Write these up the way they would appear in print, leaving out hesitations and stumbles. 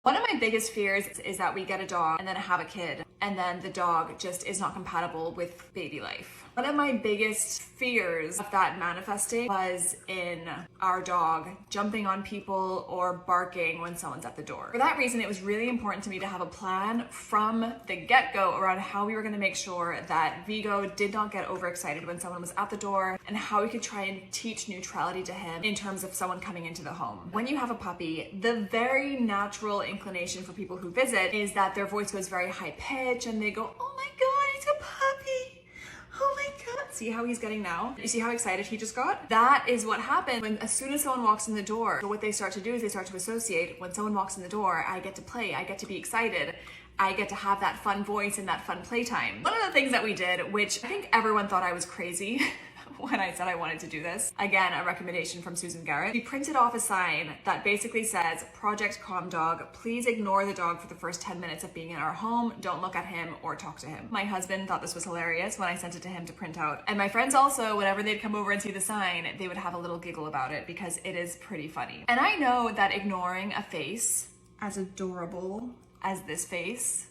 One of my biggest fears is that we get a dog and then have a kid and then the dog just is not compatible with baby life. One of my biggest fears of that manifesting was in our dog jumping on people or barking when someone's at the door. For that reason, it was really important to me to have a plan from the get-go around how we were going to make sure that Vigo did not get overexcited when someone was at the door and how we could try and teach neutrality to him in terms of someone coming into the home. When you have a puppy, the very natural inclination for people who visit is that their voice goes very high pitch and they go, "Oh my God, it's a puppy. Oh my God." See how he's getting now? You see how excited he just got? That is what happens when as soon as someone walks in the door. So what they start to do is they start to associate, when someone walks in the door, I get to play, I get to be excited, I get to have that fun voice and that fun playtime. One of the things that we did, which I think everyone thought I was crazy when I said I wanted to do this, again, a recommendation from Susan Garrett, we printed off a sign that basically says, Project Calm Dog, please ignore the dog for the first 10 minutes of being in our home. Don't look at him or talk to him. My husband thought this was hilarious when I sent it to him to print out. And my friends also, whenever they'd come over and see the sign, they would have a little giggle about it because it is pretty funny. And I know that ignoring a face as adorable as this face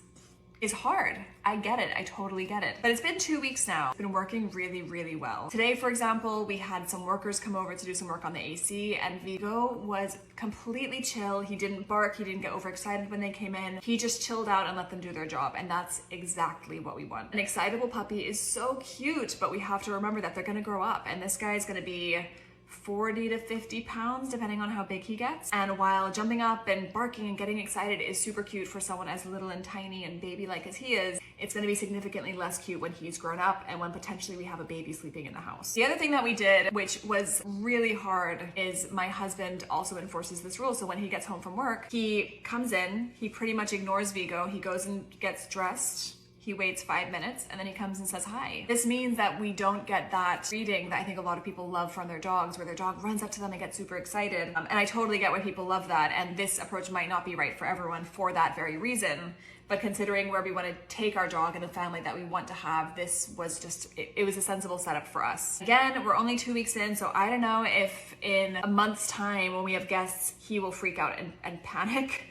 is hard. I get it. I totally get it. But it's been 2 weeks now. It's been working really, really well. Today, for example, we had some workers come over to do some work on the AC and Vigo was completely chill. He didn't bark. He didn't get overexcited when they came in. He just chilled out and let them do their job. And that's exactly what we want. An excitable puppy is so cute, but we have to remember that they're going to grow up and this guy is going to be 40 to 50 pounds depending on how big he gets. And while jumping up and barking and getting excited is super cute for someone as little and tiny and baby-like as he is, it's going to be significantly less cute when he's grown up and when potentially we have a baby sleeping in the house. The other thing that we did, which was really hard, is my husband also enforces this rule. So when he gets home from work, he comes in, he pretty much ignores Vigo, he goes and gets dressed, he waits 5 minutes and then he comes and says hi. This means that we don't get that greeting that I think a lot of people love from their dogs, where their dog runs up to them and gets super excited. And I totally get why people love that. And this approach might not be right for everyone for that very reason. But considering where we want to take our dog and the family that we want to have, this was just, it was a sensible setup for us. Again, we're only 2 weeks in, so I don't know if in a month's time when we have guests, he will freak out and panic.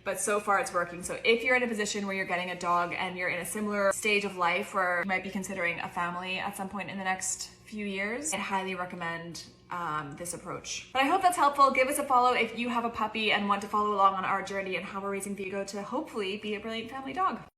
But so far it's working. So if you're in a position where you're getting a dog and you're in a similar stage of life where you might be considering a family at some point in the next few years, I highly recommend this approach. But I hope that's helpful. Give us a follow if you have a puppy and want to follow along on our journey and how we're raising Vigo to hopefully be a brilliant family dog.